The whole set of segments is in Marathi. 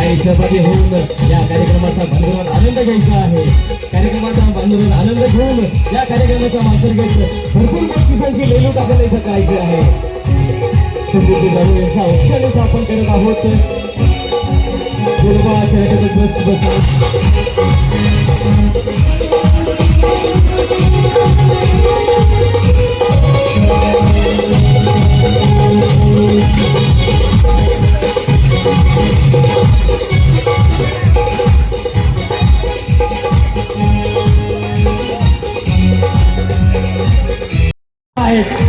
आणि सहभागी होऊन या कार्यक्रमाचा भांडवल आनंद घ्यायचा आहे. कार्यक्रमाचा भांडवल आनंद घेऊन या कार्यक्रमाच्या मार्फत भरपूर बक्षिसांची लेलू टाकत इथं करायची आहे. समृद्धी जाणून यांचा उत्साह आपण करत आहोत. दुर्गा चॅरिटेबल ट्रस्ट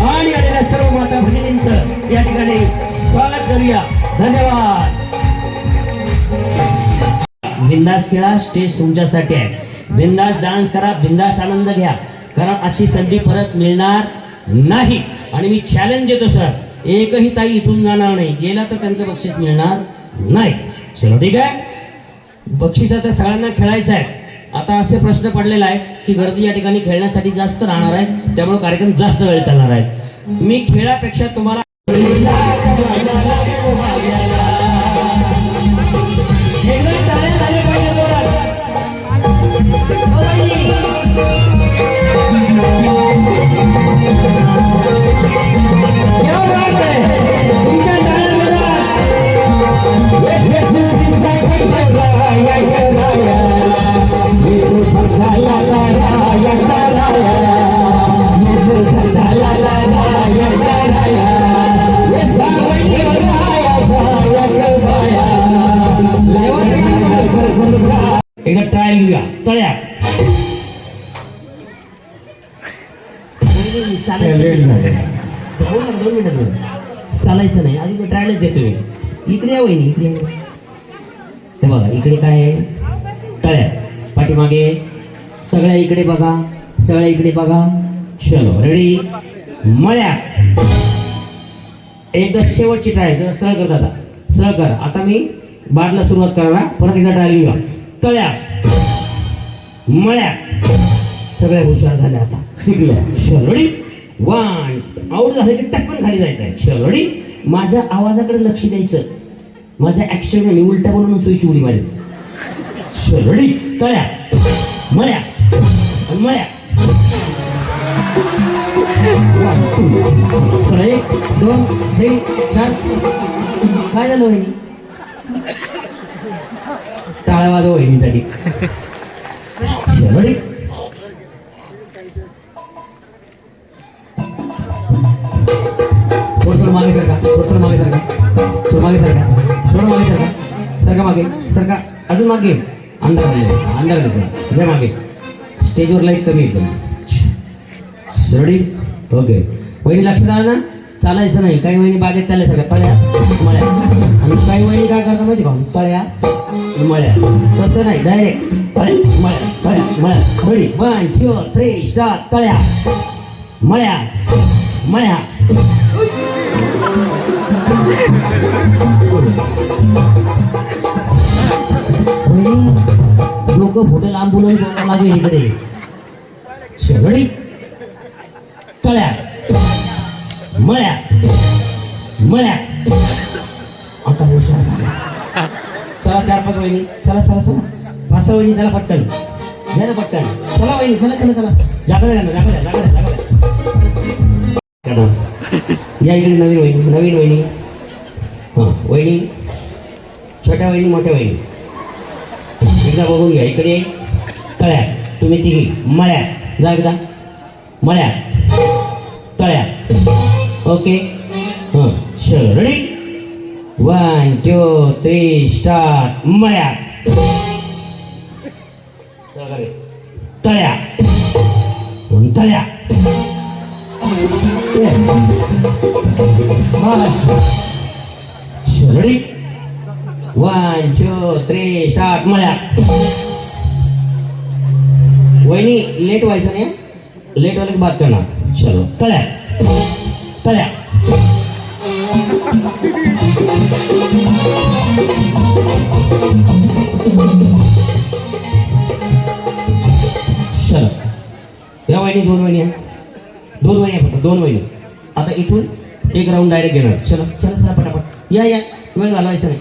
आणि आलेल्या सर्व माता भगिनींचं या ठिकाणी स्वागत करूया. धन्यवाद. बिंदास खेळा, स्टेज तुमच्यासाठी आहे. बिंदास डान्स करा, बिंदास आनंद घ्या, कारण अशी संधी परत मिळणार नाही. आणि मी चॅलेंज देतो सर, एकही ताई इथून जाणार नाही, गेला तर त्यांचं बक्षीस मिळणार नाही. चलो ठीक आहे. बक्षीस आता सगळ्यांना खेळायचं आहे. आता असे प्रश्न पडलेला आहे की गर्दी या ठिकाणी खेळण्यासाठी जास्त राहणार आहे, त्यामुळे कार्यक्रम जास्त वेळ चालणार आहे. मी खेळापेक्षा तुम्हाला एकदा ट्रायल घेऊया. तळ्या दोन मिनिट चालायचं नाही, अजून ट्रायलच देतो मी. इकडे या वहिनी, इकडे हे बघा, इकडे काय आहे, तळ्या पाठीमागे. सगळ्या इकडे बघा, सगळ्या इकडे बघा. चलो रेडी. मळ्या एकदा शेवटची ट्रायल. सरळ कर दादा, सरळ कर. आता मी बादला सुरुवात करणार, परत एकदा ट्रायल घेऊया. तळ्या मळ्या सगळ्या हुशार झाल्या, आता शिकल्या. शरडी वन. आऊट झालं की टक्कन खाली जायचं आहे. शरडी माझ्या आवाजाकडे लक्ष द्यायचं. माझ्या ऍक्शन मी उलटा बोलून सुईची उडी मारली. शरडी तळ्या मळ्या मळ्या. 1 2 3 4. काय झालं वहिनी? टाळा वाजव वहिनीसाठी. शरडी थोडं मागे सरका, थोडं मागे सरका, थोडं मागे सरका, थोडं मागे सरका, सरका मागे सरका, अजून मागे. अंधार अंधार जय मागे. स्टेजवर लाईट कमी एकदम. Ready okay. वहिनी लक्षात आलं ना, चालायचं नाही. काही वहिनी बागेत चालल्या सगळ्या तळ्या मळ्या, आणि काही वहिनी काय करतात माहिती का, तळ्या मळ्या. तसं नाही, डायरेक्ट तळ्या मळ्या तळ्या मळ्या. Ready 1 2 3 start. तळ्या मळ्या मळ्या. लोक फोटो लांबून मागे इकडे. शेवटी तळ्या मळ्या मळ्या. आता हुशार चला. 4-5 वहिनी. चला चला चला. 5-6 वहिनी. चला पटकन घ्या ना, पटकन चला वहिनी. चला चला चला. जागा द्या ना, जागा द्या, जागा द्या, जागा द्या. या इकडे नवीन वहिनी, नवीन वहिनी. हां वहिनी, छोट्या वहिनी, मोठ्या वहिनी. एकदा बघून घ्या. इकडे तळ्या तुम्ही तिघी. मळ्या जा एकदा. मळ्या तळ्या. ओके. हां चल रेडी 1 2 3 स्टार्ट. मळ्या तळ्या तळ्या. Ready 1 2 3 start. मळ्या. वहिनी लेट व्हायचं नाही, लेट वाले बात करणार. चलो तळ्या तळ्या. चलो या वहिनी, 2 वहिनी आहे, 2 वहिनी आहे, फक्त 2 वहिनी. आता इथून एक राऊंड डायरेक्ट घेणार. चलो चला चला पटापट. या या, वेळ घालवायचा नाही.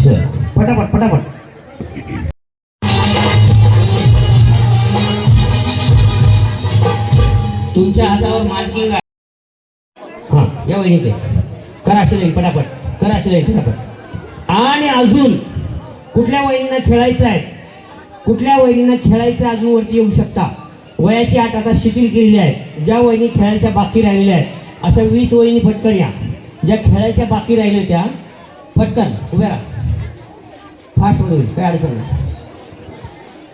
चल पटापट पटापट. तुमच्या हातावर मालकी आहे. हा या वहिनी करा असे पटापट, करा असे पटापट. आणि अजून कुठल्या वहिनींना खेळायचं आहे, कुठल्या वहिनींना खेळायचं अजून वरती येऊ शकता. वयाची अट आता शिथिल केलेली आहे. ज्या वहिनी खेळायच्या बाकी राहिलेल्या आहेत अशा 20 वहिनी पटकन या. ज्या खेळायच्या बाकी राहिल्या त्या पटकन उभ्या राहा. फास्ट मध्ये होईल, काय अडचण नाही.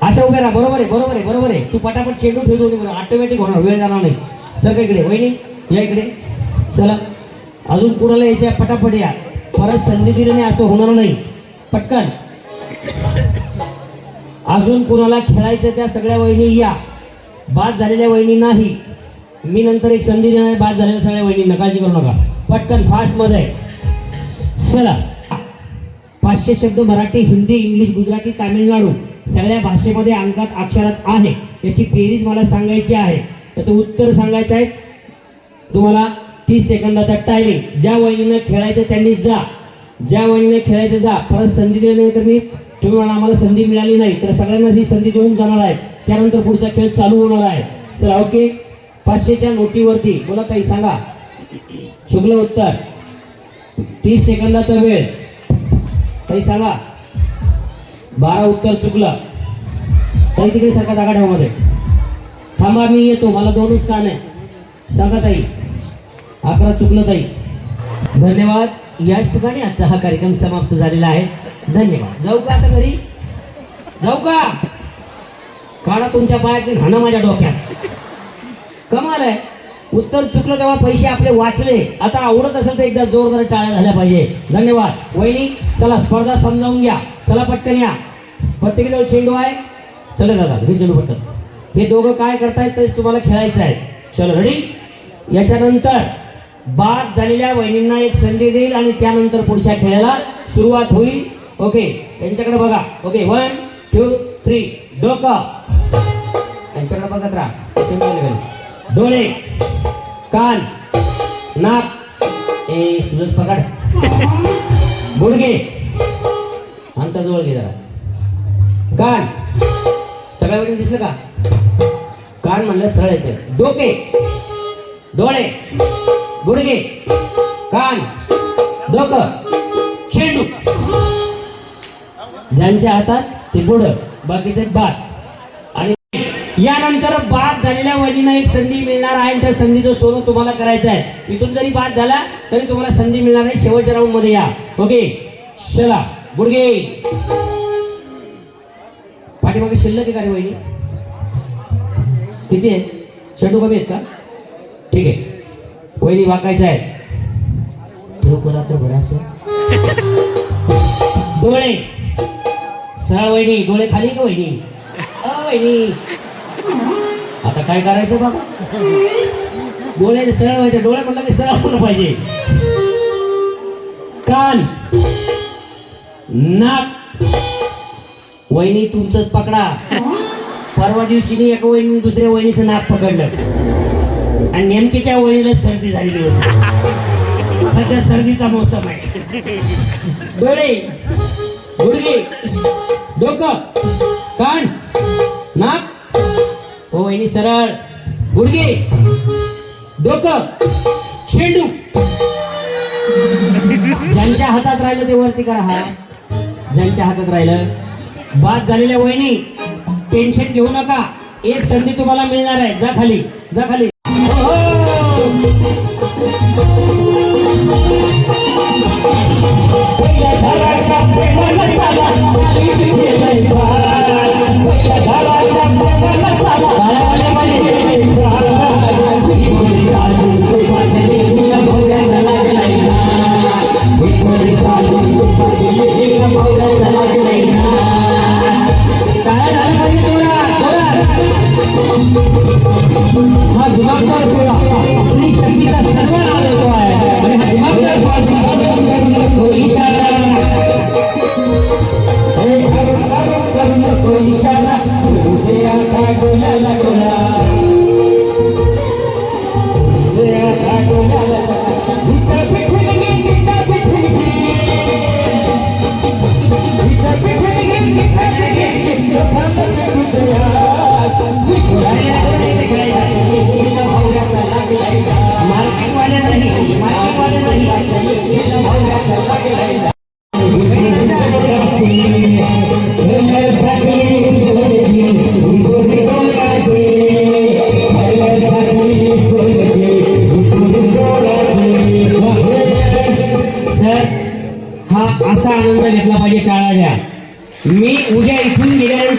अशा उभ्या राहा. बरोबर आहे बरोबर आहे बरोबर आहे. तू पटापट चेंडू ठेवतो, ऑटोमॅटिक होणार, वेळ जाणार नाही. सर इकडे वहिनी या इकडे. चला अजून कुणाला यायचं पटापट या. परत संधी दिली नाही असं होणार नाही. पटकन अजून कुणाला खेळायचं त्या सगळ्या वहिनी या. बाद झालेल्या वहिनी नाही. मी नंतर एक संधी देणार. बाद झालेल्या सगळ्या वहिनी काळजी करू नका. पटकन फास्ट मध्ये. चला 500 शब्द मराठी, हिंदी, इंग्लिश, गुजराती, तामिळनाडू सगळ्या भाषेमध्ये अंकात अक्षरात आहे. याची बेरीज मला सांगायची आहे. त्याचं उत्तर सांगायचं आहे तुम्हाला. 30 सेकंदाचा टायमिंग. ज्या वहिनीनं खेळायचं त्यांनी जा. ज्या वहिनीने खेळायचं जा. परत संधी दिली नाही तर मी तुम्ही म्हणा आम्हाला संधी मिळाली नाही तर सगळ्यांना ही संधी देऊन जाणार आहे. त्यानंतर पुढचा खेळ चालू होणार आहे. चला ओके. 500च्या नोटीवरती बोला ताई सांगा. चुकलं उत्तर. 30 सेकंदाचा वेळ. ताई सांगा. 12 उत्तर चुकलं. ताई तिकडे सारखा जागा ठेवामध्ये थांबा. मी येतो. मला 2च कान आहे. सांगा ताई. 11 चुकलं ताई. धन्यवाद. याच ठिकाणी आजचा हा कार्यक्रम समाप्त झालेला आहे. धन्यवाद. जाऊ का आता घरी? जाऊ का? काढा तुमच्या पायातून हाणा माझ्या डोक्यात. कमाल आहे. उत्तर चुकलं तेव्हा पैसे आपले वाचले. आता आवडत असेल तर एकदा जोरदार टाळ्या झाल्या पाहिजे. धन्यवाद वहिनी. चला स्पर्धा समजावून घ्या. चला पटकन या. प्रत्येकाजवळ चेंडू आहे. चला दादा हे चेंडू पटकन. हे दोघं काय करतायत तेच तुम्हाला खेळायचं आहे. चलो रेडी. याच्यानंतर बाद झालेल्या वहिनींना एक संधी देईल आणि त्यानंतर पुढच्या खेळाला सुरुवात होईल. ओके त्यांच्याकडे बघा. ओके 1 2 3 डोकं त्यांच्याकडे बघत राहा. डोळे, कान, नाक ए तुझं पकड. गुडघे अंतर जवळ घे जरा. कान सगळ्या वेळी दिसलं का? कान म्हणलं सरळ यायचं. डोके, डोळे, गुडघे, कान, डोकं, चेंडू. ज्यांच्या हातात ते पुढं, बाकीचे बाद. आणि यानंतर बाद झालेल्या वहिनींना एक संधी मिळणार आहे. त्या संधीचं सोनं तुम्हाला करायचं आहे. इथून जरी बाद झाला तरी तुम्हाला संधी मिळणार आहे. शेवटच्या राऊंड मध्ये या. ओके चला. गुडघे पाठीमागे शिल्लक आहे का रे वहिनी? किती आहे? चेंडू कमी आहेत का? ठीक आहे. वहिनी वाकायचं आहे. ठेव रात्र बराच. डोळे सरळ वहिनी. डोळे खाली का वहिनी? वहिनी आता काय करायचं बाबा? डोळे सरळ व्हायचे. डोळे म्हणलं की सरळ होणं पाहिजे. कान, नाक वहिनी तुमचंच पकडा. परवा दिवशी मी एका वहिनी दुसऱ्या वहिनीचं नाक पकडलं आणि नेमकी त्या वहिनीला सर्दी झालेली होती. सध्या सर्दीचा मोसम आहे. डोळे, गुडघे, डोकं, कान, नाक हो वहिनी सरळ. गुडघे, डोकं, चेंडू. ज्यांच्या हातात राहिलं ते वरती करा. हा ज्यांच्या हातात राहिलं. बाद झालेल्या वहिनी टेन्शन घेऊ नका. एक संधी तुम्हाला मिळणार आहे. जा खाली, जा खाली.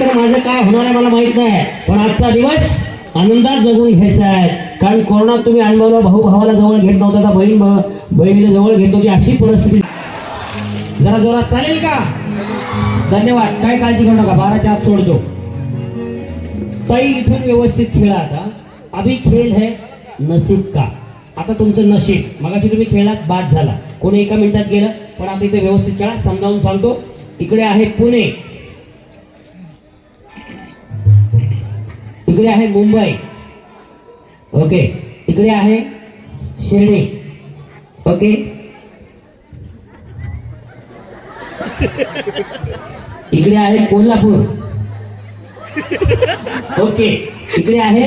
पुढे माझं काय होणार आहे मला माहित नाही, पण आजचा दिवस आनंदात जगून घ्यायचा आहे. कारण कोरोनात तुम्ही अनुभवलं, भाऊ भावाला जवळ घेत नव्हता, तर बहीण बहिणीला जवळ घेत होती, अशी परिस्थिती. जरा जोरात चालेल का? धन्यवाद. काय काळजी करू नका, 12च्या आत सोडतो. ताई इथून व्यवस्थित खेळा. आता अभी खेळ है नसीब का. आता तुमचं नशीब, मगाशी तुम्ही खेळात बाद झाला, कोणी एका मिनिटात गेलं, पण आता इथे व्यवस्थित खेळा. समजावून सांगतो. इकडे आहे पुणे, इकडे आहे मुंबई, ओके, इकडे आहे शिर्डी, ओके, इकडे आहे कोल्हापूर, ओके, इकडे आहे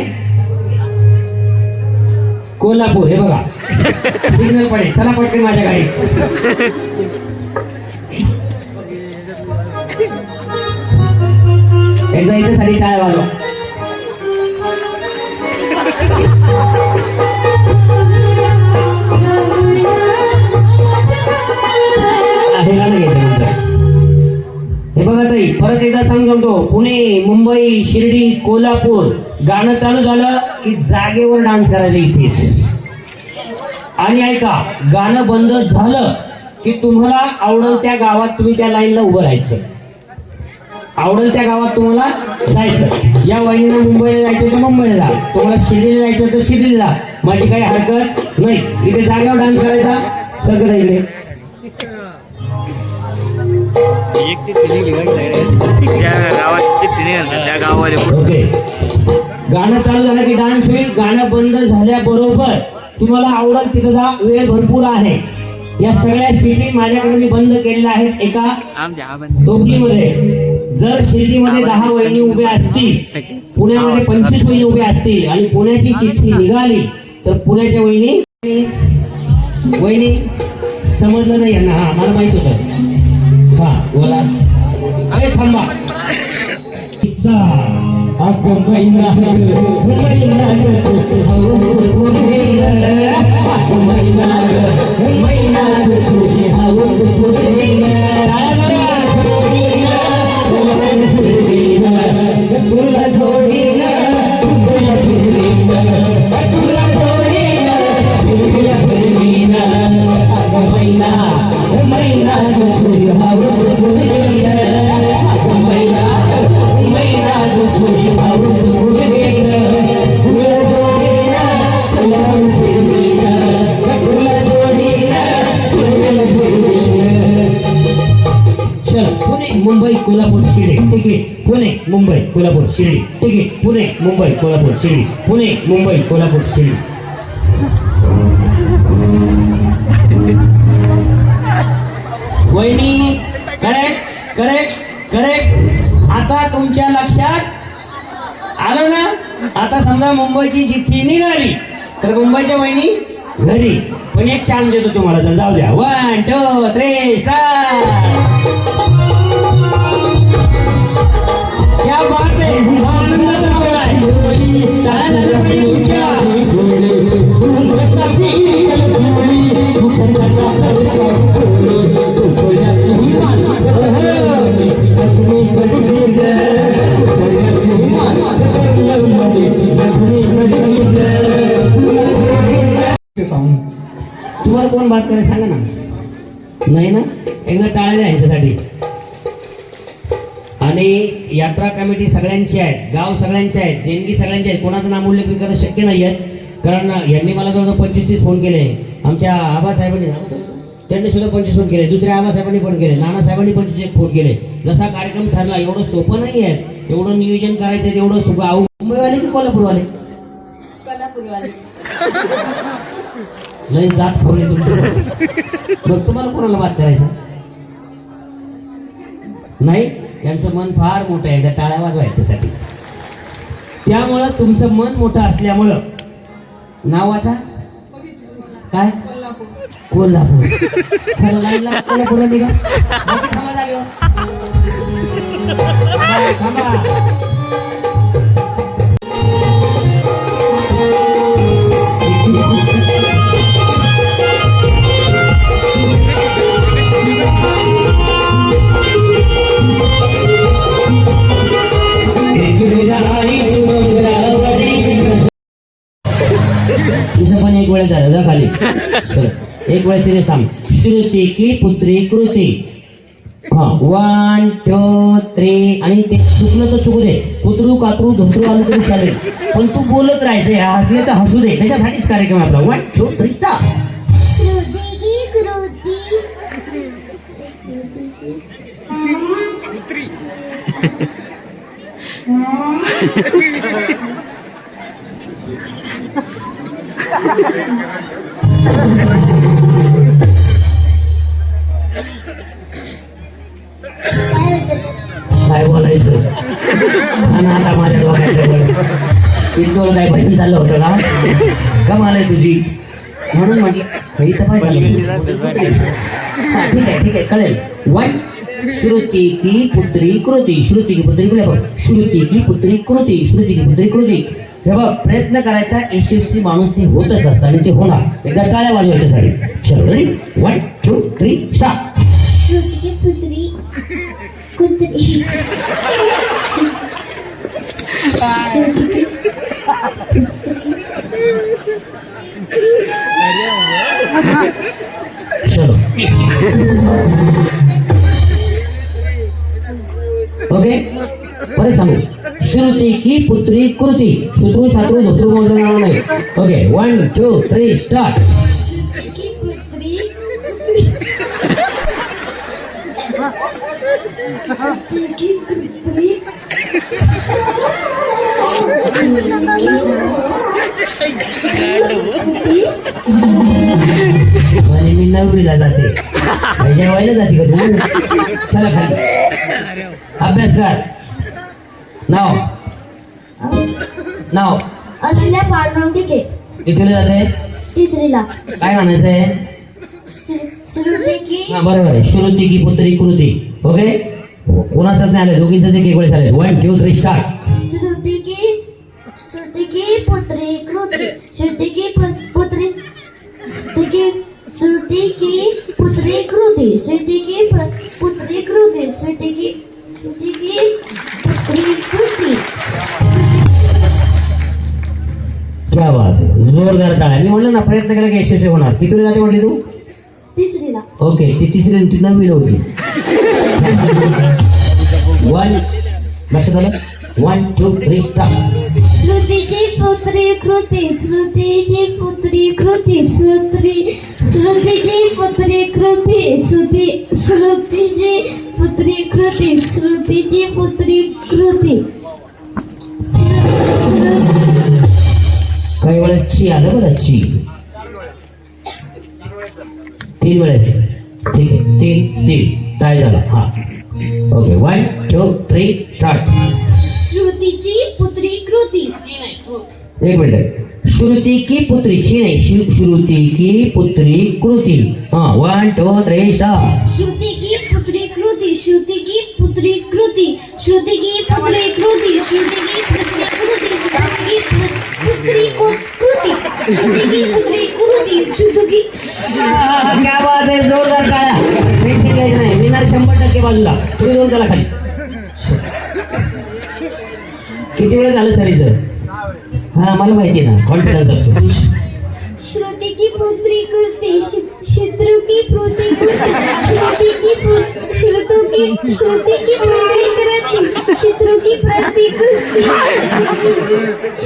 कोल्हापूर. हे बघा सिग्नल पडेल, चला पटकन माझ्या गाडी. एकदा इथे साठी टाळ वाजवा. हे बघा ताई, परत एकदा सांगतो. पुणे, मुंबई, शिर्डी, कोल्हापूर, गाणं चालू झालं की जागेवर डान्स करायचं इथे. आणि ऐका, गाणं बंद झालं की तुम्हाला आवडेल त्या गावात तुम्ही त्या लाईनला उभं राहायचं, आवडेल त्या गावात तुम्हाला जायचं. या वहिनीला मुंबईला जायचं तर मुंबईला, तुम्हाला शिर्डीला जायचं तर शिर्डीला, माझी काही हरकत नाही. इथे जागेवर डान्स करायचा. सगळं इकडे ओके. गाणं चालू झालं की डान्स होईल. गाणं बंद झाल्याबरोबर तुम्हाला आवडेल तिथं जा, वेळ भरपूर आहे. या सगळ्या सीटी माझ्याकडे मी बंद केलेल्या आहेत एका टोपलीमध्ये. जर शिर्डीमध्ये 10 वहिनी उभ्या असतील, पुण्यामध्ये 25 वहिनी उभ्या असतील आणि पुण्याची चिठ्ठी निघाली तर पुण्याच्या वहिनी वहिनी समजलं नाही यांना. हा मला माहित होतं. हा बोला. अरे थांबा. मुंबई कोल्हापूर शिर्डी तिकीट. पुणे मुंबई कोल्हापूर शिर्डी तिकीट. पुणे मुंबई कोल्हापूर शिर्डी. पुणे मुंबई कोल्हापूर शिर्डी. वहिनी करेक्ट करेक्ट करेक्ट. आता तुमच्या लक्षात आलं ना. आता समजा मुंबईची चिठ्ठी निघाली तर मुंबईच्या वहिनी घरी. पण एक चान्स देतो तुम्हाला, तर जाऊ द्या. 1 2 3 स्टार्ट. क्या बात है. तुम्हाला कोण बात करे सांगा ना. नाही ना. एकदा टाळ्या ह्याच्यासाठी. आणि यात्रा कमिटी सगळ्यांची आहे, गाव सगळ्यांचे आहेत, देणगी सगळ्यांची आहेत. कोणाचं नामोल्लेख मी करणं शक्य नाही आहे, कारण यांनी मला जवळ 25-30 फोन केले. आमच्या आबासाहेबांनी त्यांनी सुद्धा 25 फोन केले, दुसऱ्या आबासाहेबांनी पण केले, नानासाहेबांनी 25 फोन केले. जसा कार्यक्रम ठरला एवढं सोपं नाही आहे, एवढं नियोजन करायचं, एवढं सोपं. आऊ मुंबईवाले की कोल्हापूरवाले? कोल्हापूरवाले. लय जात खोले तुमचं. मग तुम्हाला कोणाला बात करायचं नाही. यांचं मन फार मोठं आहे, त्या टाळ्या वाजवायच्यासाठी. त्यामुळं तुमचं मन मोठं असल्यामुळं नावाचा काय कोल्हापूर. चला लाईनला कोल्हापूर निघा. थांबा जागेवर. थांबा. पण एक वेळ झालं जा खाली चला, एक वेळ तिने सांग श्रुती की पुत्री कृती. हा 1 2 3 आणि ते चुकलं तर चुकू दे, कुत्रू कातरू धोतरू आलं तरी चालेल, पण तू बोलत राहायचं, हसले तर हसू दे, त्याच्यासाठीच कार्यक्रम आपला. 1 2 3 स्टार्ट. काय बोलायचं आणि आता माझ्या डोक्याचं इतकं काय पैसे चाललं होतं का कमाल आहे तुझी, म्हणून म्हटलं इथं काय झालं. ठीक आहे कळेल. 1 श्रुती की पुत्री कृती. श्रुती की पुत्री कृती. श्रुती की पुत्री कृती. श्रुती की पुत्री कृती. हे बघ प्रयत्न करायचा, यशस्वी माणूस हे होतच असतं आणि ते होणार. एकदा टाळ्या वाजवायच्यासाठी. चलो रेडी 1 2 3 स्टार्ट. श्रुती की पुत्री कुत्री. चलो ओके परत सांगू. श्रुती की पुत्री कृती. शत्रू शात्रू धोत्रू बोलणार नाही. Okay 1 2 3 start. की पुत्री की पुत्री आणि मी नवरीला जाते, जेवायला जाते का तू? चला खाली अभ्यास कर. नाव असल्या पाडनोटीके कितीला जाते? तिसरीला. काय म्हणायचंय? श्रुती की हा बरोबर आहे. श्रुती की पुत्री कृती. ओके कोणाचंच नाही आलं, दोघींचं एक वेळ झालं. 1 2 3 स्टार्ट. श्रुती की पुत्री कृती. श्रुती की पुत्री श्रुती की पुत्री कृती. श्रुती की पुत्री कृती. श्रुती की पुत्री कृती. क्या बात आहे, जोरदार टाळ्या. मी म्हणलं ना प्रयत्न केला की यशस्वी होणार. कितीला जाते म्हटली तू? तिसरीला. ओके ती तिसरी ती नववीला होती. 1 लक्षात आलं. 1 2 3 स्टार्ट. श्रुतीची पुत्री कृती. श्रुतीची पुत्री कृती. श्रुतीची पुत्री कृती. श्रुतीची पुत्री कृती. श्रुतीची पुत्री कृती. काही वेळेस ची आलं बरं, ची 3 वेळेस. ठीक आहे 3 काय झालं. हा ओके 1 2 3 स्टार्ट. श्रुतीची पुत्री कृती. एक मिनिट. श्रुती की पुत्री ची नाही, श्रुती की पुत्री कृती. हा 1 2 3 स्टार्ट. श्रुती की पुत्री कृती. श्रुती की पुत्री कृती. श्रुती की पुत्री कृती. श्रुती की पुत्री कृती. श्रुती की पुत्री कृती. श्रुती की पुत्री कृती. श्रुती की क्या बात आहे, जोरदार टाळ्या. पेन्सिल घ्यायचं नाही, विनार 100% बाजूला. तुम्ही दोन त्याला खाली. किती वेळ झालं सरीचं? हा मला माहिती ना, कॉन्फिडन्स असतो. श्रुती की पुत्री कृती. शत्रु की पुत्री कृती. श्रुती की श्रुती की पुत्री कृती. शत्रु की पुत्री कृती.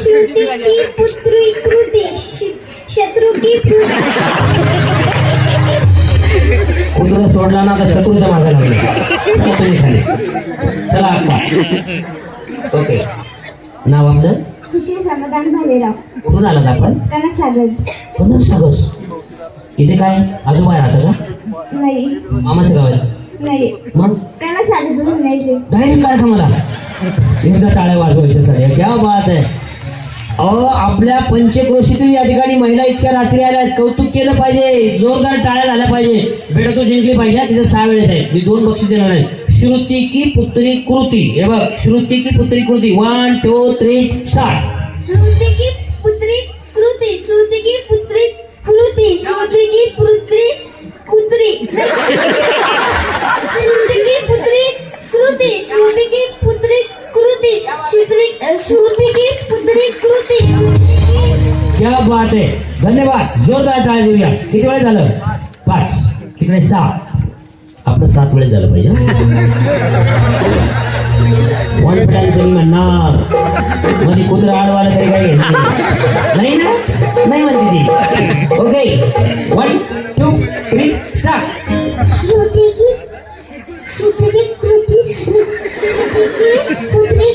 श्रुती की पुत्री कृती. शत्रु की कुत्रा सोडला ना तर शत्रूच्या मागे लागले. चला तुम्ही खाली. चला आता ओके. नाव आपलं? खुशी समाधान भालेराव. कुठून आलात आपण? कनक सागर. कोण सांगस? इथे काय आजोबा राहता का? नाही मामाचं गाव आहे? नाही मग कनक सागर नाही. डायरेक्ट काय का मला एकदा टाळ्या वाजवायच्या सगळ्या. क्या बात आहे. अहो आपल्या पंचक्रोशीतील या ठिकाणी महिला इतक्या रात्री आल्या, कौतुक केलं पाहिजे, जोरदार टाळ्या झाल्या पाहिजे. बेटा तू जिंकली पाहिजे. तिथे 6 वेळेस आहेत, मी 2 बक्षीस देणार आहे. श्रुती की पुत्री कृती. हे बघ श्रुती की पुत्री कृती. 1 2 3 स्टार्ट. श्रुती की पुत्री कृती. श्रुती की पुत्री कृती. श्रुती की पुत्री कृती. श्रुती की पुत्री कृती. श्रुती की पुत्री कृती. श्रुती की पुत्री कृती. क्या बात आहे, धन्यवाद. जोरदार टाळ्या देऊया. किती वेळ झालं? 5. तिकडे 6. आपलं 7 वेळ झालं पाहिजे. कॉन्फिडन्स म्हणणार मध्ये कुत्रा आडवाला तरी काही नाही ना, नाही म्हणते ती. Okay, 1 2 3 start. श्रुतिगीत कृती श्रुतिगीत पुत्री श्रुतिगीत कृती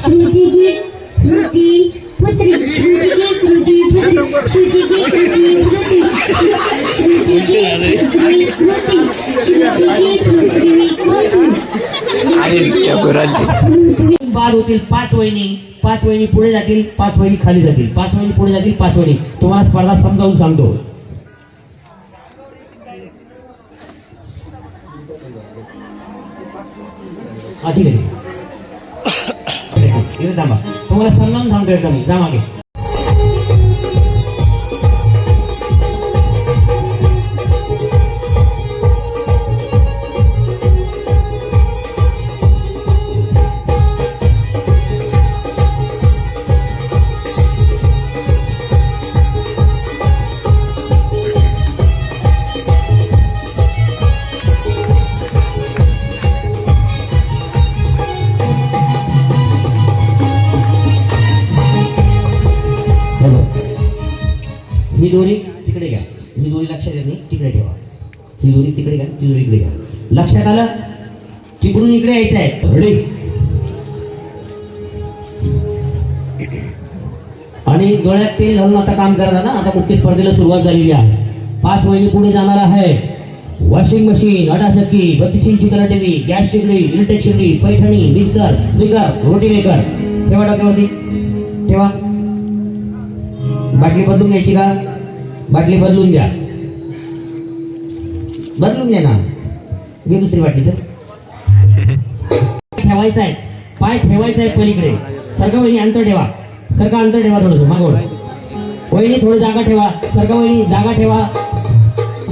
श्रुतिगीत कृती पुत्री श्रुतिगीत कृती पुत्री श्रुतिगीत कृती कृती बाद होतील 5 वहिनी. 5 वहिनी पुढे जातील, 5 वहिनी खाली जातील. 5 वहिनी पुढे जातील, 5 वहिनी. तुम्हाला स्पर्धा समजावून सांगतो. हा ठीक आहे, इथे थांबा. तुम्हाला समजावून सांगतो एकदम. जा मागे. ही दोरी तिकडे घ्या. ही दोरी लक्षात येत नाही, तिकडे ठेवा. ही दोरी तिकडे घ्या, ती दोरी इकडे घ्या. लक्षात आलं? तिकडून इकडे यायचं आहे. रेडी. आणि डोळ्यात तेल घालून आता काम करता ना. आता मुख्य स्पर्धेला सुरुवात झालेली आहे. 5 वहिनी पुढे जाणार आहे. वॉशिंग मशीन, आटा चक्की, 32 इंची कलर टीव्ही, गॅस शेगडी, इलेक्ट्रिक शेगडी, पैठणी, मिक्सर, स्पीकर, रोटी मेकर. ठेवा डोक्यावरती, ठेवा. बाटली बदलून घ्यायची का? बाटली बदलून घ्या. बदलून घ्या ना. घे दुसरी बाटली. ठेवायचा आहे, पाय ठेवायचा आहे पलीकडे. सरका वहिनी अंतर ठेवा. सरका अंतर ठेवा थोडं मागवड. वहिनी थोडी जागा ठेवा. सरका वहिनी जागा ठेवा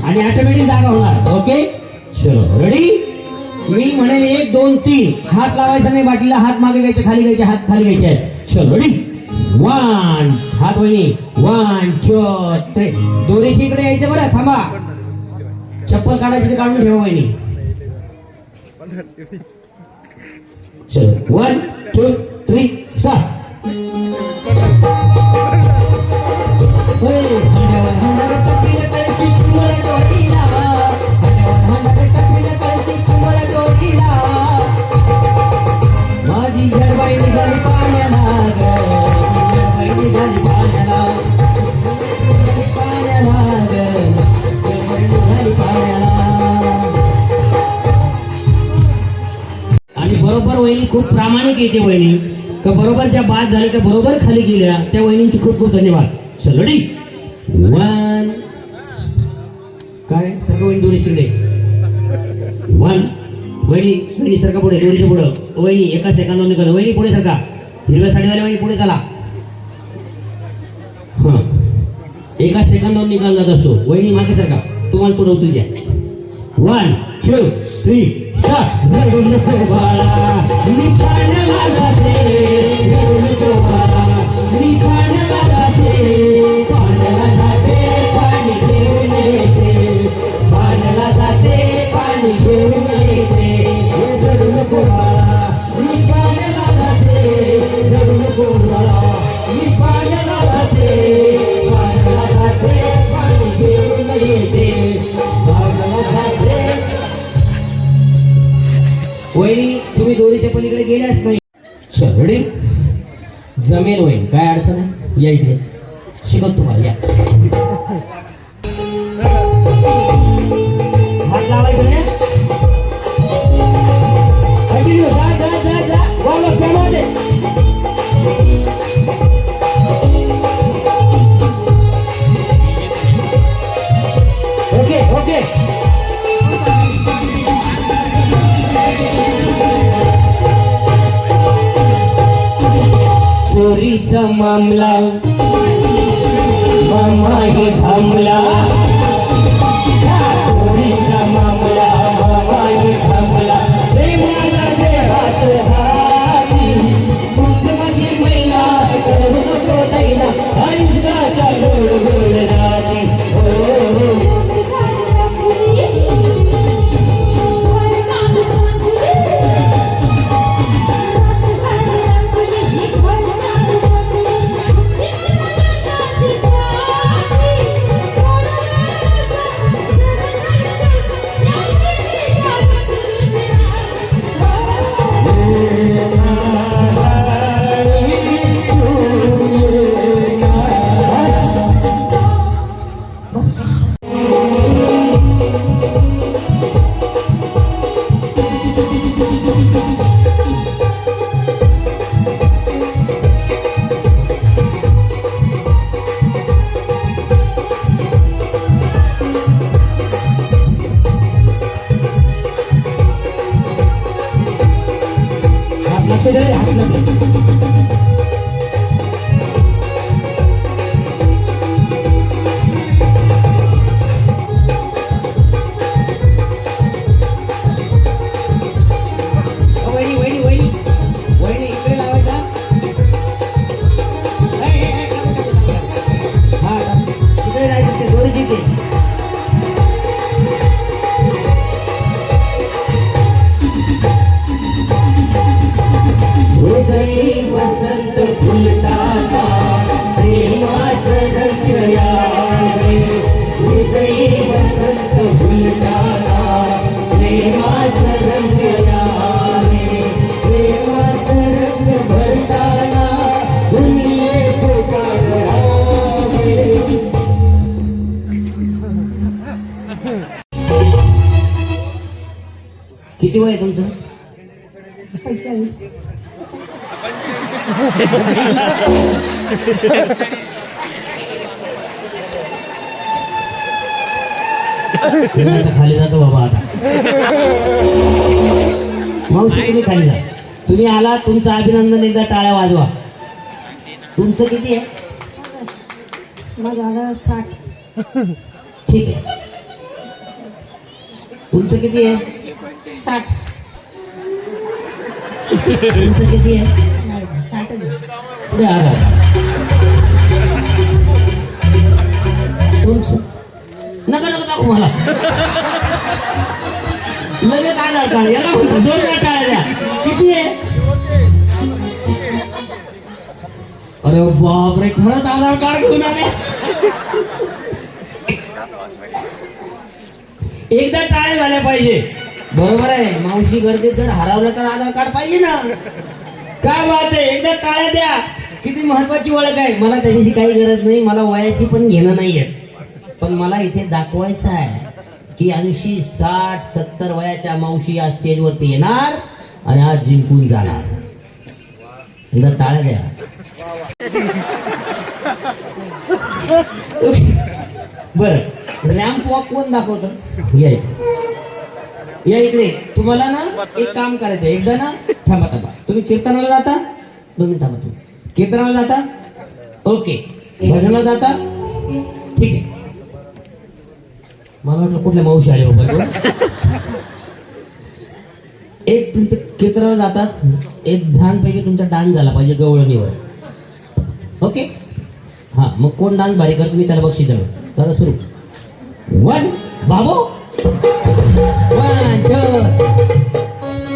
आणि ऑटोमॅटिक जागा होणार. ओके, चलो रेडी. मी म्हणेल 1 2 3. हात लावायचा नाही बाटलीला. हात मागे घ्यायचे, खाली घ्यायचे, हात खाली घ्यायचे आहेत. चलो रेडी. 1. हात वहिनी. 1 2 3. दोरीची इकडे यायचं बरं. थांबा. चप्पल काढायची, काढून ठेवा वहिनी. चलो 1 2 3 स्टार्ट. माझी घरबाई निघाली पाण्याला, घरबाई निघाली पाण्याला, पाण्याला, घरबाई निघाली पाण्याला. आणि बरोबर वहिनी खूप प्रामाणिक येते वहिनी. का बरोबर ज्या बाद झाल्या त्या बरोबर खाली गेल्या, त्या वहिनींची खूप खूप धन्यवाद. चल रेडी. 1. काय सगळं वहिनी दोरी तिकडे. 1. वहिनी वहिनी सरका पुढे, दोरीच्या पुढं. वहिनी एका सेकंदावर निघाल. वहिनी पुढे सरका. हिरव्या साडीवाल्या वहिनी पुढे चला. हा, एका सेकंदावर निघाल जात असतो. वहिनी मागे सरका. तुम्हाला पुढे उतरू द्या. 1 2 3 स्टार्ट. वहिनी तुम्ही दोरीच्या पलीकडे गेल्याच नाही. चल रेडी. जमेल होईल, काय अडचण आहे. या इकडे शिकत तुम्हाला. या हात लावायचं नाही. कंटिन्यू. जा जा जा जा. वाला प्रेमाने. Okay okay. चोरीचा मामला मामाही थांबला. चोरीचा मामला मामाही थांबला. प्रेमाला हात लक्ष द्या रे, हात लावा. वहिनी वहिनी वहिनी वहिनी इकडे लावायचा. हा तिकडे जायचं ते दोरी तिथे. हृदयी वसंत फुलताना प्रेमास रंगयावे. हृदयी वसंत फुलताना प्रेमास रंगयावे. प्रेमास रंग भरताना दुनियेचे सागरावे. किती वय आहे तुमचं? 45. खाली जातो बाबा आता. मावशी तुम्ही खाली जा. तुम्ही आला, तुमचं अभिनंदन. एकदा टाळ्या वाजवा. तुमचं किती आहे? माझा 60. ठीक आहे. तुमचं किती आहे? 60. तुमचं किती आहे? 60. पुढे आला. तुमचं नका नका दाखवू मला. लगेच आधार कार्ड. याला म्हणतो 2 वेळा टाळ्या द्या. किती आहे? अरे बापरे, खरंच आधार कार्ड घेऊन आले. एकदा टाळ्या झाल्या पाहिजे. बरोबर आहे, मावशी गर्दीत जर हरवलं तर आधार कार्ड पाहिजे ना. काय बात आहे, एकदा टाळ्या द्या. किती महत्वाची ओळख आहे. मला त्याच्याशी काही गरज नाही, मला वयाची पण घेणं नाहीये. पण मला इथे दाखवायचं आहे की 80, 60, 70 वयाच्या मावशी या स्टेजवरती येणार आणि आज जिंकून जाणार. एकदा टाळ्या द्या. बर, रॅम्प वॉक कोण दाखवतं? या इकडे. या इकडे. तुम्हाला ना एक काम करायचं. एकदा ना थांबा थांबा. तुम्ही कीर्तनाला जाता? 2 मिनिट थांबा. तुम्ही कीर्तनाला जाता? ओके. भजनाला जाता? ठीक आहे. मला वाटलं कुठल्या मावशी आले बाबा. एक तुमचं कीर्तनाला जातात, एक ध्यानपैकी तुमचा डान्स झाला पाहिजे गवळणीवर. ओके. हा, मग कोण डान्स भारी करतो मी त्याला बक्षीस देणार. चला सुरू. 1 बाबू. 1 2.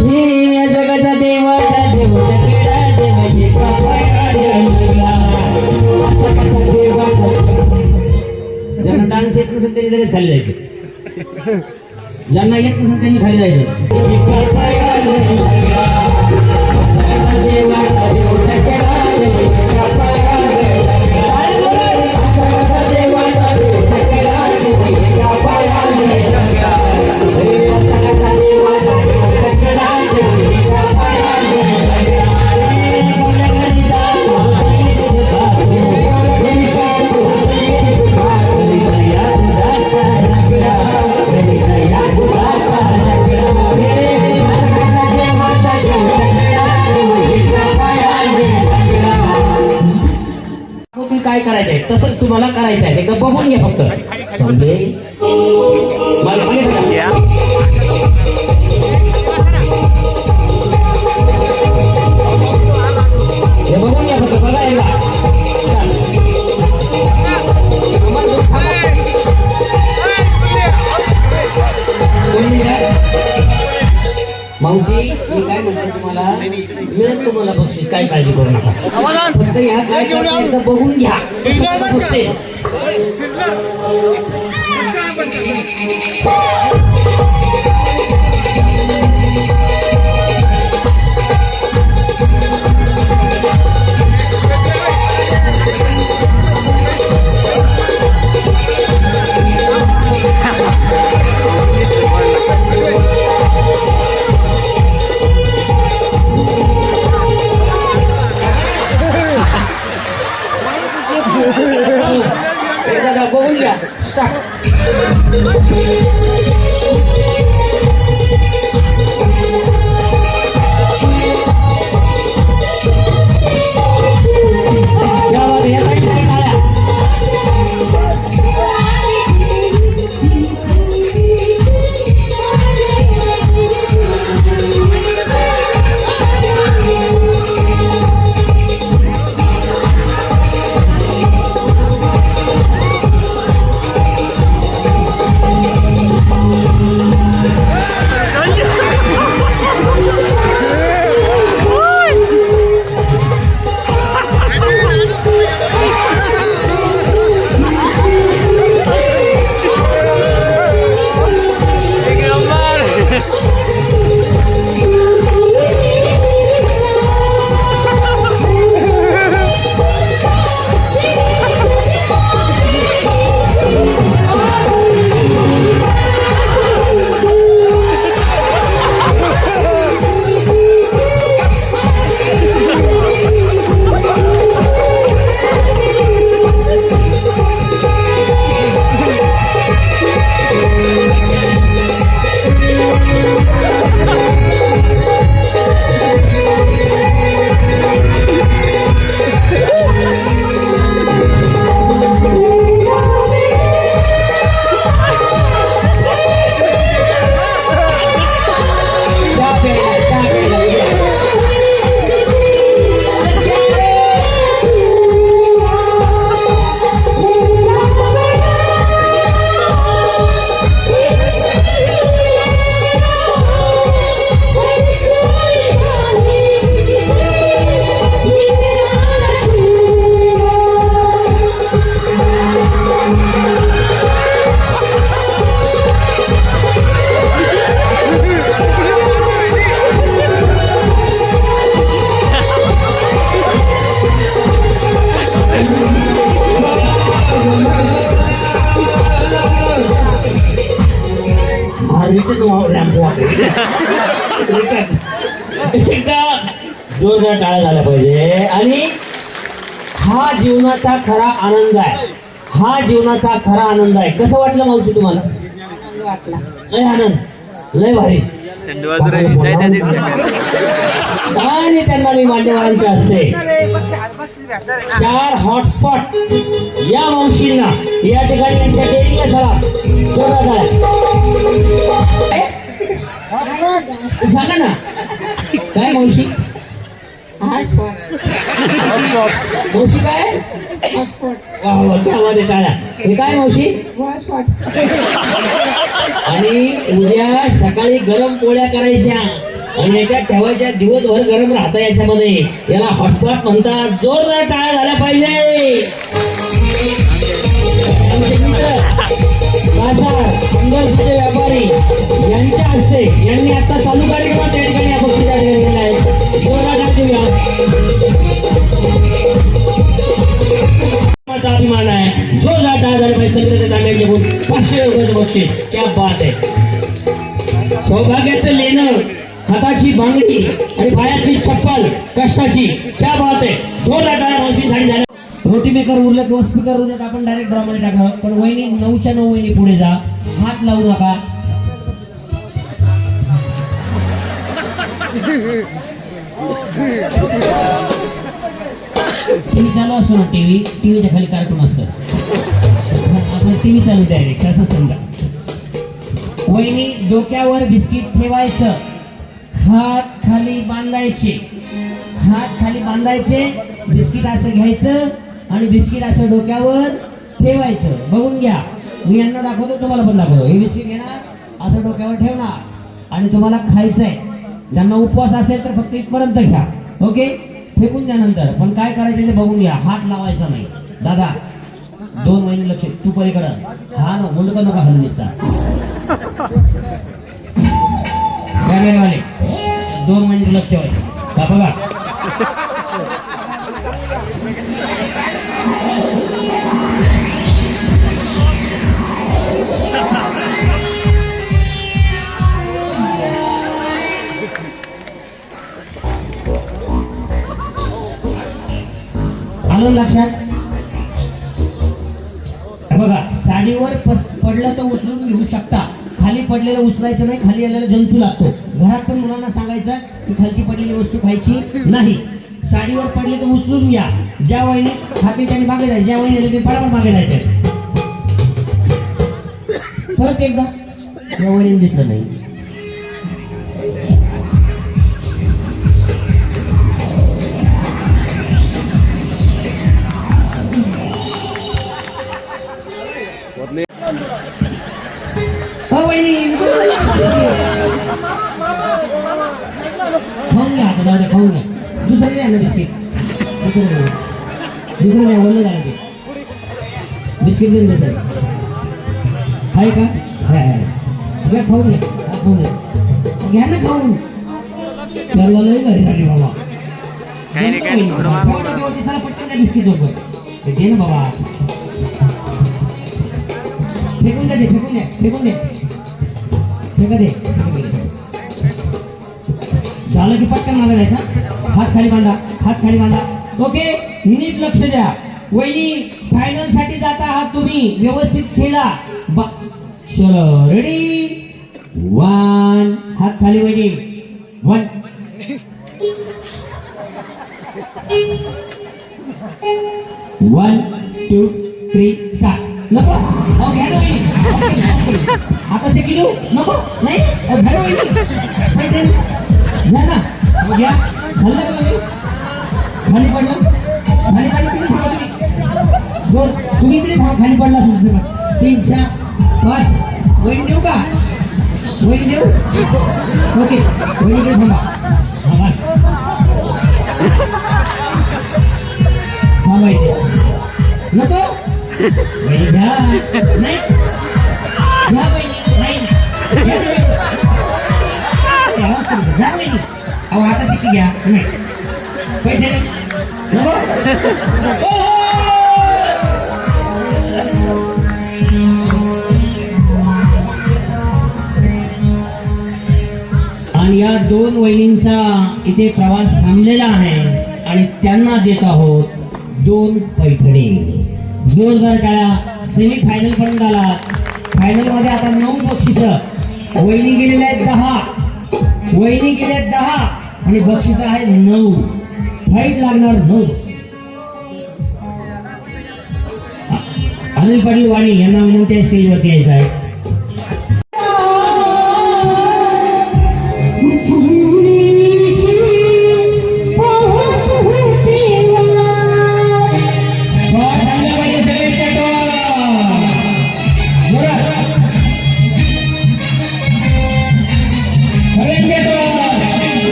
हे जगाचा देवाचा देवाचा किडा देवाचे ज्यांना डान्स येत नसेल त्यांनी लगेच खाली जायचं. ज्यांना येत नसेल त्यांनी खाली जायचं. काय करायचंय तसंच तुम्हाला करायचं आहे. एकदा बघून घ्या फक्त. मला मागे बघा. हे बघून घ्या फक्त. बघा एकदा. मावशी मी काय म्हणतो तुम्हाला, मिळेल तुम्हाला बक्षीस. काय काळजी करू नका. फक्त ह्या काय करायचं बघून घ्या. बघून घ्या. स्टार्ट. एकदा जोरदार टाळ्या झाल्या पाहिजे. आणि हा जीवनाचा खरा आनंद आहे. हा जीवनाचा खरा आनंद आहे. कसं वाटलं मावशी तुम्हाला? आनंद वाटला. लय आनंद, लय भारी. आणि त्यांना मी मान्यवरांच्या हस्ते 4 हॉटस्पॉट या मावशींना या ठिकाणी यांच्या डेअरिंगला चला जोरदार सांगा ना काय मावशी? मावशी काय? वा वा, त्यामध्ये टाळ्या. हे काय मावशी? आणि उद्या सकाळी गरम पोळ्या करायच्या आणि याच्यात ठेवायच्या, दिवसभर गरम राहता याच्यामध्ये. याला हॉटस्पॉट म्हणतात. जोरदार टाळ्या झाल्या पाहिजे. आमचे मित्र बाजार अंगलचे व्यापारी यांच्या हस्ते यांनी आता चालू कार्यक्रमात या ठिकाणी या बक्षिसा केलेला आहे. जोरदार टाळ्या देऊया. अभिमान आहे. जोरदार टाळ्या झाल्या पाहिजे. सगळे तांब्याचे बोल 500 रुपयाचं बक्षीस. क्या बात आहे. सौभाग्याचं लेणं, हाताची बांगडी आणि पायाची चप्पल कष्टाची. क्या बात आहे. जोरदार टाळ्या मावशीसाठी झाल्या. रोटी मेकर उरलं किंवा स्पीकर उरलं आपण डायरेक्ट ड्रॉमध्ये टाकावं. पण वहिनी 9च्या 9 वहिनी पुढे जा. हात लावू नका. टीव्ही चालू असतो ना, टीव्हीच्या खाली कार्टून असतं. आपण टीव्ही चालू डायरेक्ट असं समजा. वहिनी डोक्यावर बिस्किट ठेवायचं, हात खाली बांधायचे, हात खाली बांधायचे, बिस्किट असं घ्यायचं आणि बिस्किट असं डोक्यावर ठेवायचं. बघून घ्या, मी यांना दाखवतो, तुम्हाला पण दाखवतो. हे बिस्किट घेणार, असं डोक्यावर ठेवणार आणि तुम्हाला खायचंय. ज्यांना उपवास असेल तर फक्त इथपर्यंत घ्या. ओके, फेकून द्या नंतर. पण काय करायचं ते बघून घ्या. हात लावायचा नाही. दादा 2 महिने लक्ष, तू पलीकडं हा ना मुंडका नका हलून दिसता. कॅमेरावाले 2 महिने लक्ष ठेवायचं का बघा. आलं लक्षात? बघा, साडीवर पडलं तर उचलून घेऊ शकता. खाली पडलेलं उचलायचं नाही. खाली आलेला जंतू लागतो. घरात पण मुलांना सांगायचं की खालची पडलेली वस्तू खायची नाही. साडीवर पडले तर उचलून घ्या. ज्या वहिनी खाते त्याने मागे जायचे, ज्या वहिनी आले ते पडावर मागे जायचे. परत एकदा या वहिनी दिसलं नाही. खाऊन घ्या आता, दादा खाऊन घ्या. दुसरं द्या ना बिस्किट. दुसरं नाही, ओलं झालं ते बिस्किट देऊन देतात. आहे का? घ्या खाऊन घ्या. खाऊन घ्या, घ्या ना खाऊन. त्याला लई घरी झाली बाबा. पटकन द्या बिस्किट दोघं. दे ना बाबा. फेकून द्या, फेकून द्या, फेकून द्या. फेका दे. झालं की पटकन मागे जायचा. हात खाली बांधा, हात खाली बांधा. ओके, नीट लक्ष द्या. वहिनी फायनल साठी जाता आहात तुम्ही. व्यवस्थित खेळा. चलो रेडी. 1 हात खाली वहिनी. 1 1 2 3 स्टार्ट. नको घ्या ना वहिनी. आता ते किलो नको नाही घ्या वहिनी. घ्या ना, घ्या. खाल्लं का तुम्ही? खाली पडलं, खाली पडलं तुम्ही थांबा. तुम्ही इकडे थांबा. खाली पडला 3 4 5. वहिनी देऊ का? वहिनी देऊ? ओके, वहिनी इकडे थांबा. थांबायचे नको. वहिनी घ्या. नाही घ्या वहिनी. नाही घ्या वहिनी. अहो आता तिथे घ्या. नाही पैसे नको. आणि आणि या दोन वहिनींचा इथे प्रवास थांबलेला आहे आणि त्यांना देत आहोत 2 पैठणी. जोरदार टाळ्या. सेमी फायनल पर्यंत आला. फायनल मध्ये आता 9 बक्षीस. वहिनी गेलेले आहेत 10. वहिनी गेले आहेत 10 आणि बक्षीस आहे 9. फाईट लागणार 9. अनिल पाटील वाणी यांना विनंती आहे स्टेजवरती यायचं आहे.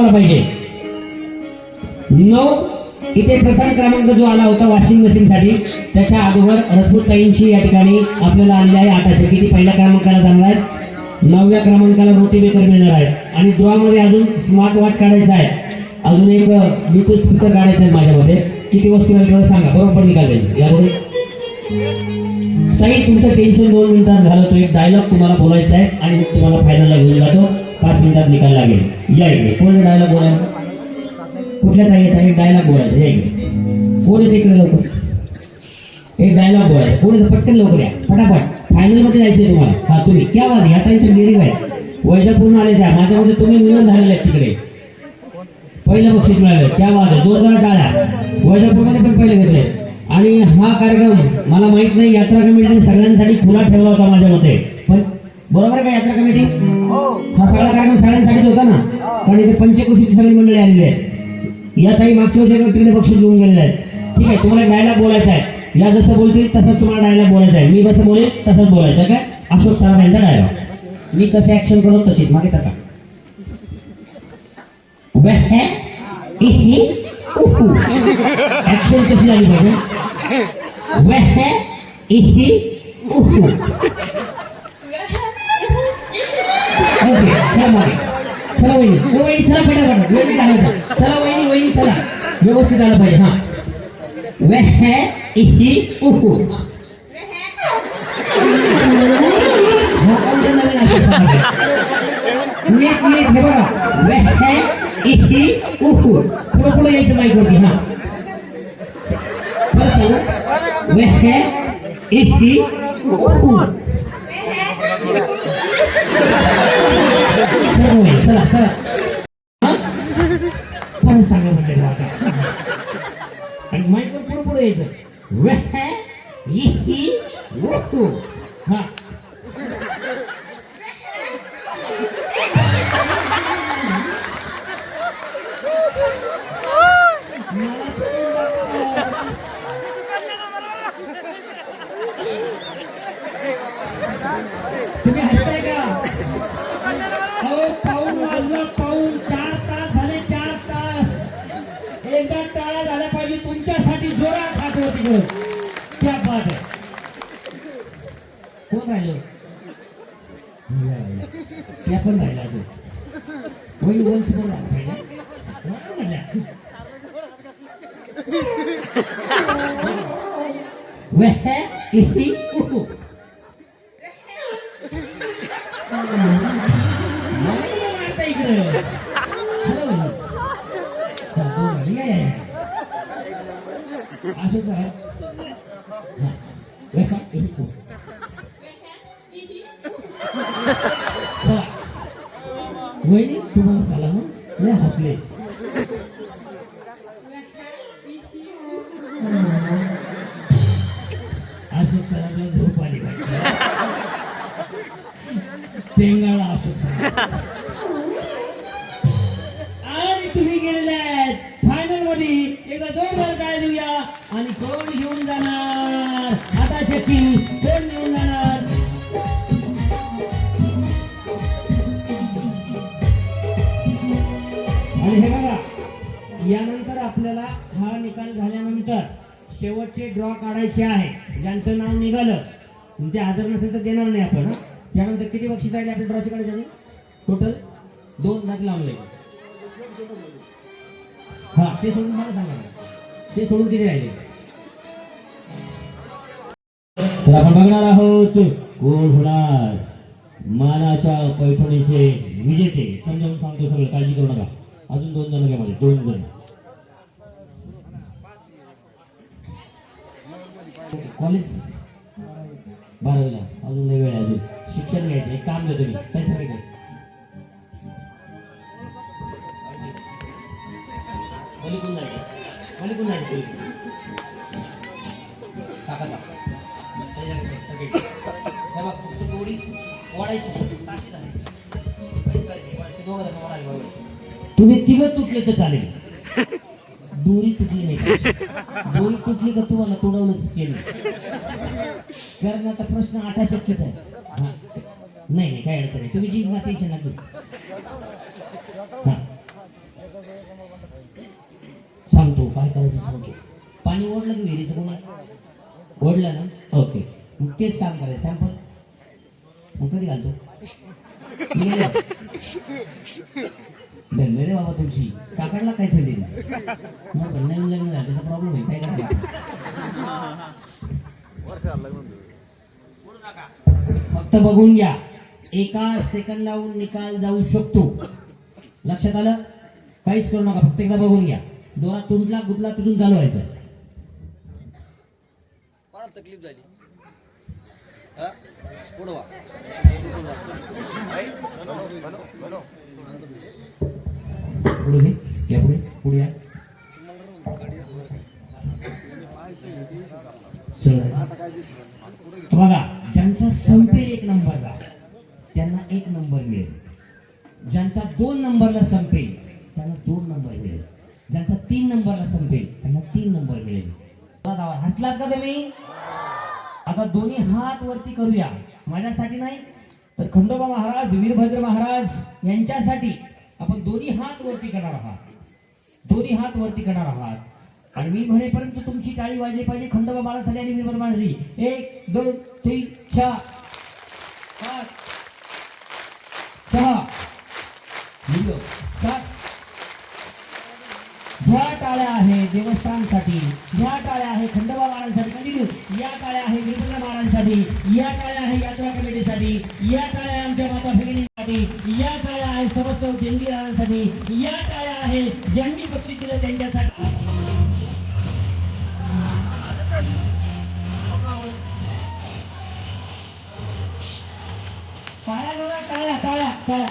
पाहिजे 9 इथे प्रथम क्रमांक जो आला होता वॉशिंग मशीन साठी त्याच्या अगोदर रजपूताईंची या ठिकाणी आपल्याला आलेली आहे 8 किती पहिल्या क्रमांकाला जाणार आहे 9व्या क्रमांकाला रोटी बेकर मिळणार आहे आणि मध्ये अजून स्मार्ट वॉच काढायचा आहे अजून एक ब्लूटूथ स्पीकर काढायचा आहे माझ्यामध्ये किती वस्तू आहे सांगा बरोबर निकाल द्यायची यापुढे ताई तुमचं टेन्शन 2 मिनिटात झालं तो एक डायलॉग तुम्हाला बोलायचा आहे आणि मग तुम्हाला फायनलला घेऊन जातो 5 मिनिटात निकाल लागेल या इकडे कोण डायलॉग बोलायचा कुठल्या ताई येत एक डायलॉग बोलायचा या इकडे कोण येते इकडे लवकर एक डायलॉग बोलायचा कोण येतं पटकन लवकर या फटाफट फायनल मध्ये जायचंय तुम्हाला हा तुम्ही क्या वाद या ताईचं लिरिक आहे वैजापूर्ण आले त्या माझ्यामध्ये तुम्ही मिळून झालेले आहेत तिकडे पहिलं बक्षीस मिळालं क्या वाद आहे 2 टाळ्या वैजापूरमध्ये पण पहिले घेतले आणि हा कार्यक्रम मला माहित नाही यात्रा कमिटीने सगळ्यांसाठी खुला ठेवला होता माझ्या मते पण बरोबर का यात्रा कमिटी हा सगळा कार्यक्रम सगळ्यांसाठीच होता ना कारण इथे पंचकृषीची सगळी मंडळी आलेली आहे या ताई मागच्या वर्षी तिकडे बक्षीस घेऊन गेलेले आहेत ठीक आहे तुम्हाला डायलॉग बोलायचा आहे या जसं बोलतील तसंच तुम्हाला डायलॉग बोलायचा आहे मी कसं बोलेल तसंच बोलायचं काय अशोक सरांचा डायलॉग मी कसं ऍक्शन करतो तशीच मागे का ऍक्शन कशी झाली पाहिजे ओके चला मागे चला वहिनी चला फटाफट वहिनी घालायचं चला वहिनी चला व्यवस्थित आलं पाहिजे हा नीट हे बघा पुढे यायचं माहिती होती हा चला चला पण सांगा म्हणजे आणि माईकवर पुढे यायचं हा तुम्ही हसताय का अहो पाऊण वाजलं पाऊण 4 तास झाले 4 तास एकदा टाळा झाला पाहिजे तुमच्यासाठी जोरात हात होती तिकडं क्या बात आहे कोण राहिलं त्या पण राहिला तो वही वंश पण राहिला पाहिजे वहिनी तुम्हाला चला ना हसले अशोक सरांना झोप आली तेंगाळा अशोक आणि तुम्ही गेलेले फायनल मध्ये एकदा 2 काय देऊया आणि कोण घेऊन जाणार आता चक्की कोण घेऊन जाणार आणि हे बघा आपल्याला हा निकाल झाल्यानंतर शेवटचे ड्रॉ काढायचे आहे. ज्यांचं नाव निघालं ते हजर नसेल तर देणार नाही आपण. त्यानंतर किती बक्षीस राहिले आपल्या ड्रॉचे काढायचे? टोटल 2 लाख लावले. हा ते सोडून मला सांगा, ते सोडून किती राहिले? तर आपण बघणार आहोत कोण होणार मानाच्या पैठणीचे विजेते. समजावून सांगतो सगळं, काळजी करू नका. अजून 2 जण घ्या, मध्ये 2 जण. कॉलेज 12वीला अजून लय वेळ आहे. अजून शिक्षण घ्यायचं. एक काम घ्या तुम्ही, काय सांगायचं? पलीकडून जायचं, पलीकडून जायचं. टाका टाका. फक्त दोरी ओढायची. तुम्ही तिघं तुटले तर चालेल, दोरी तुटली नाही. दोरी तुटली का तुम्हाला तोडवलंच केलं. कारण आता प्रश्न 8 शक्यच आहे. हा नाही नाही काय अडचण नाही, तुम्ही जिंकणार, टेन्शन नका. सांगतो काय करायचं सांगतो. पाणी ओढलं की विहिरीचं कोणा ओढलं ना, ओके. मग तेच काम करायचं. सॅम्पल मग कधी घालतो? रे बाबा तुमची काकडला काय थंडी मग नवीन लग्न झालं त्याचा प्रॉब्लेम आहे. काय करायला फक्त बघून घ्या. 1 सेकंदाहून निकाल जाऊ शकतो. लक्षात आलं? काहीच करू नका, फक्त एकदा बघून घ्या. दोरा तुटला गुटला तुटून चालू व्हायचं. कोणाला तकलीफ झाली? पुढवा पुढे घे, या पुढे, पुढे या. बघा, ज्यांचा संपेल 1 नंबरला त्यांना 1 नंबर मिळेल. ज्यांचा 2 नंबरला संपेल त्यांना 2 नंबर मिळेल. ज्यांचा 3 नंबरला संपेल त्यांना 3 नंबर मिळेल. हसलात का तुम्ही? आता दोन्ही हात वरती करूया. माझ्यासाठी नाही तर खंडोबा महाराज, वीरभद्र महाराज यांच्यासाठी आपण दोन्ही हात वरती करणार आहात. दोन्ही हात वरती करणार आहात आणि मी म्हणेपर्यंत तुमची टाळी वाजली पाहिजे. खंडोबा महाराज आणि वीरभद्र महाराज. 1 2 3 4 5 6 7. ह्या टाळ्या आहे देवस्थानसाठी, ह्या टाळ्या आहे खंडोबा महाराजांसाठी, कंटिन्यू. या टाळ्या आहे वीरभद्र महाराजांसाठी, या टाळ्या आहे यात्रा कमिटीसाठी, या टाळ्या आहे आमच्या माता भगिनींसाठी, या टाळ्या आहे समस्त देणगी राहण्यासाठी, या टाळ्या आहे ज्यांनी बक्षीस दिलं त्यांच्यासाठी. टाळ्या टाळ्या टाळ्या टाळ्या.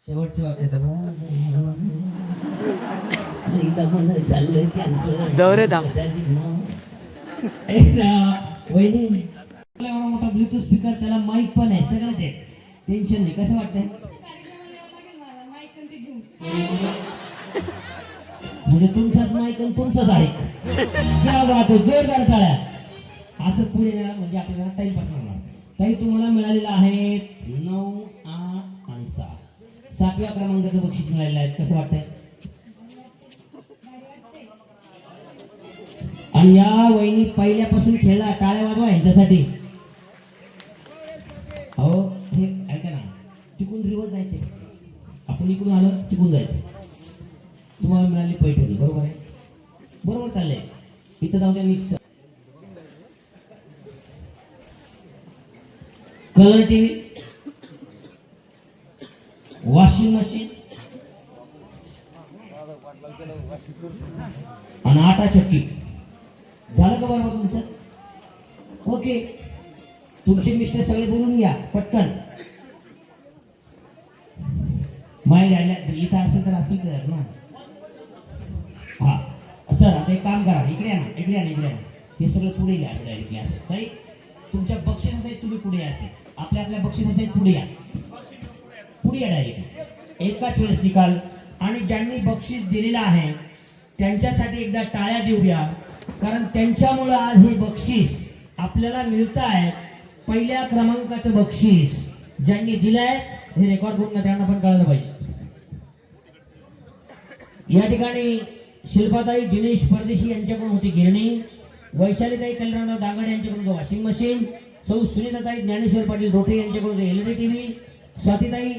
शेवटची वाक्य चाललंय जाऊ रे दाम. वहिनी एवढा मोठा ब्लूटूथ स्पीकर, त्याला माईक पण आहे, सगळंच आहे, टेन्शन नाही. कसं वाटतंय? म्हणजे तुमचाच माईक आणि तुमचाच आहे. क्या बात आहे, जोरदार टाळ्या. असं पुढे गेला म्हणजे आपल्याला टाईम पास होणार. ताई तुम्हाला मिळालेला आहे 9, 8 आणि 6. 7व्या क्रमांकाचं बक्षीस मिळालेलं आहे. कसं वाटतंय? आणि या वहिनी पहिल्यापासून खेळला, टाळ्या वाजवा यांच्यासाठी. अहो हे ऐका ना, तिकून रिवर्स जायचे, आपण इकडून आलो तिकून जायचं. तुम्हाला मिळाली पैठणी, बरोबर आहे, बरोबर चाललंय. इथं जाऊ द्या mix. Colour TV, washing machine आणि आटा चक्की. झालं का बरोबर तुमचं? ओके, तुमचे मिस्टर सगळे बोलून घ्या पटकन. माय राहिल्या इथं असेल तर असेल तर ना. हा सर, आता एक काम करा, इकडे या ना, इकडे या ना, इकडे या ना. हे सगळं पुढे घ्या डायरेक्टली. असं ताई तुमच्या बक्षिसासाठी तुम्ही पुढे या, असे आपल्या आपल्या बक्षिसासाठी पुढे या, पुढे या डायरेक्ट. एकाच वेळेस निकाल. आणि ज्यांनी बक्षीस दिलेलं आहे त्यांच्यासाठी एकदा टाळ्या देऊया, कारण त्यांच्यामुळं आज हे बक्षीस आपल्याला मिळत आहे. पहिल्या क्रमांकाचं बक्षीस ज्यांनी दिलंय हे रेकॉर्ड करून त्यांना पण कळलं पाहिजे. या ठिकाणी शिल्पाताई दिनेश परदेशी यांच्याकडून होती गिरणी, वैशालीताई कल्याणराव दांगड यांच्याकडून वॉशिंग मशीन, सौ सुनीताताई ज्ञानेश्वर पाटील रोठे यांच्याकडून LED टीव्ही, स्वातीताई